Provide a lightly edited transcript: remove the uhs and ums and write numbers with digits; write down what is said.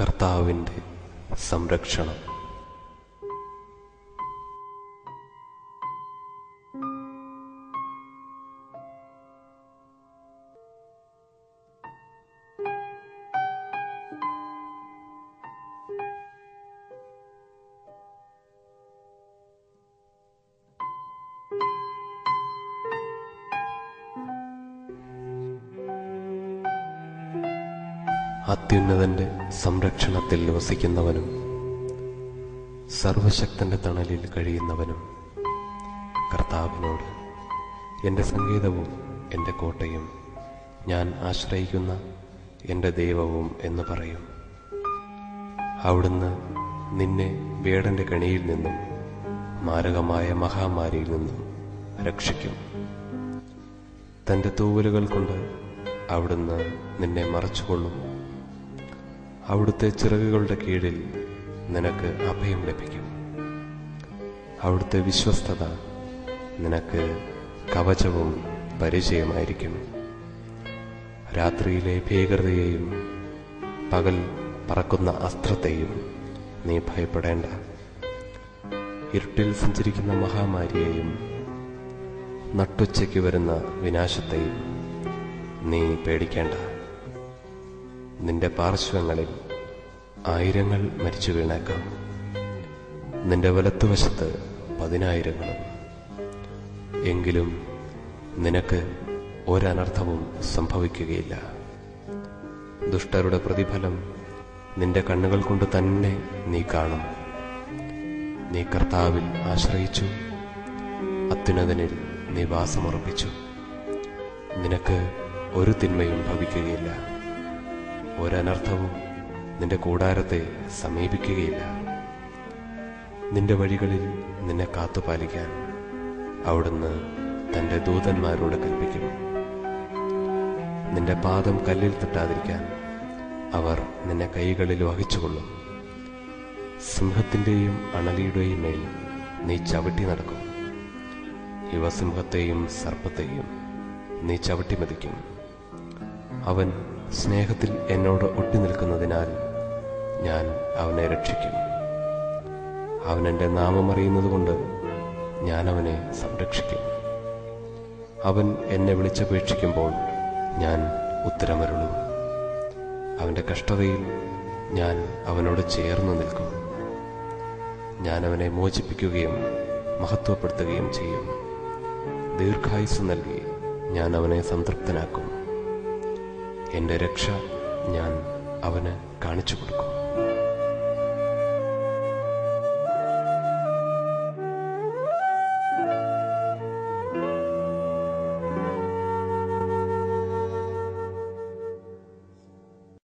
കർത്താവിൻ്റെ സംരക്ഷണം. അത്യുന്നതന്റെ സംരക്ഷണത്തിൽ വസിക്കുന്നവനും സർവശക്തന്റെ തണലിൽ കഴിയുന്നവനും കർത്താവിനോട്, എൻ്റെ സങ്കേതവും എൻ്റെ കോട്ടയും ഞാൻ ആശ്രയിക്കുന്ന എൻ്റെ ദൈവവും എന്ന് പറയും. അവിടുന്ന് നിന്നെ വേടന്റെ കെണിയിൽ നിന്നും മാരകമായ മഹാമാരിയിൽ നിന്നും രക്ഷിക്കും. തൻ്റെ തൂവലുകൾ കൊണ്ട് അവിടുന്ന് നിന്നെ മറച്ചുകൊള്ളും. അവിടുത്തെ ചിറകുകളുടെ കീഴിൽ നിനക്ക് അഭയം ലഭിക്കും. അവിടുത്തെ വിശ്വസ്തത നിനക്ക് കവചവും പരിചയമായിരിക്കും. രാത്രിയിലെ ഭീകരതയെയും പകൽ പറക്കുന്ന അസ്ത്രത്തെയും നീ ഭയപ്പെടേണ്ട. ഇരുട്ടിൽ സഞ്ചരിക്കുന്ന മഹാമാരിയെയും നട്ടുച്ചയ്ക്ക് വരുന്ന വിനാശത്തെയും നീ പേടിക്കേണ്ട. നിന്റെ പാർശ്വങ്ങളിൽ 1000 മരിച്ചു വീണേക്കാം, നിന്റെ വലത്തുവശത്ത് 10,000. എങ്കിലും നിനക്ക് ഒരനർത്ഥവും സംഭവിക്കുകയില്ല. ദുഷ്ടരുടെ പ്രതിഫലം നിന്റെ കണ്ണുകൾ കൊണ്ട് തന്നെ നീ കാണും. നീ കർത്താവിൽ ആശ്രയിച്ചു, അത്യുന്നതനിൽ നീ വാസമുറപ്പിച്ചു. നിനക്ക് ഒരു തിന്മയും ഭവിക്കുകയില്ല, ഒരനർത്ഥവും നിന്റെ കൂടാരത്തെ സമീപിക്കുകയില്ല. നിന്റെ വഴികളിൽ നിന്നെ കാത്തുപാലിക്കാൻ അവിടുന്ന് തൻ്റെ ദൂതന്മാരോട് കൽപ്പിക്കും. നിന്റെ പാദം കല്ലിൽ തട്ടാതിരിക്കാൻ അവർ നിന്നെ കൈകളിൽ വഹിച്ചുകൊള്ളും. സിംഹത്തിൻ്റെയും അണലിയുടെയും മേൽ നീ ചവിട്ടി നടക്കും. യുവസിംഹത്തെയും സർപ്പത്തെയും നീ ചവിട്ടി മതിക്കും. അവൻ സ്നേഹത്തിൽ എന്നോട് ഒട്ടി നിൽക്കുന്നതിനാൽ ഞാൻ അവനെ രക്ഷിക്കും. അവൻ എൻ്റെ നാമം അറിയുന്നതുകൊണ്ട് ഞാൻ അവനെ സംരക്ഷിക്കും. അവൻ എന്നെ വിളിച്ചപേക്ഷിക്കുമ്പോൾ ഞാൻ ഉത്തരമരുളും. അവൻ്റെ കഷ്ടതയിൽ ഞാൻ അവനോട് ചേർന്ന് നിൽക്കും. ഞാൻ അവനെ മോചിപ്പിക്കുകയും മഹത്വപ്പെടുത്തുകയും ചെയ്യും. ദീർഘായുസ്സ് നൽകി ഞാൻ അവനെ സംതൃപ്തനാക്കും. എൻ്റെ രക്ഷ ഞാൻ അവന് കാണിച്ചു കൊടുക്കും.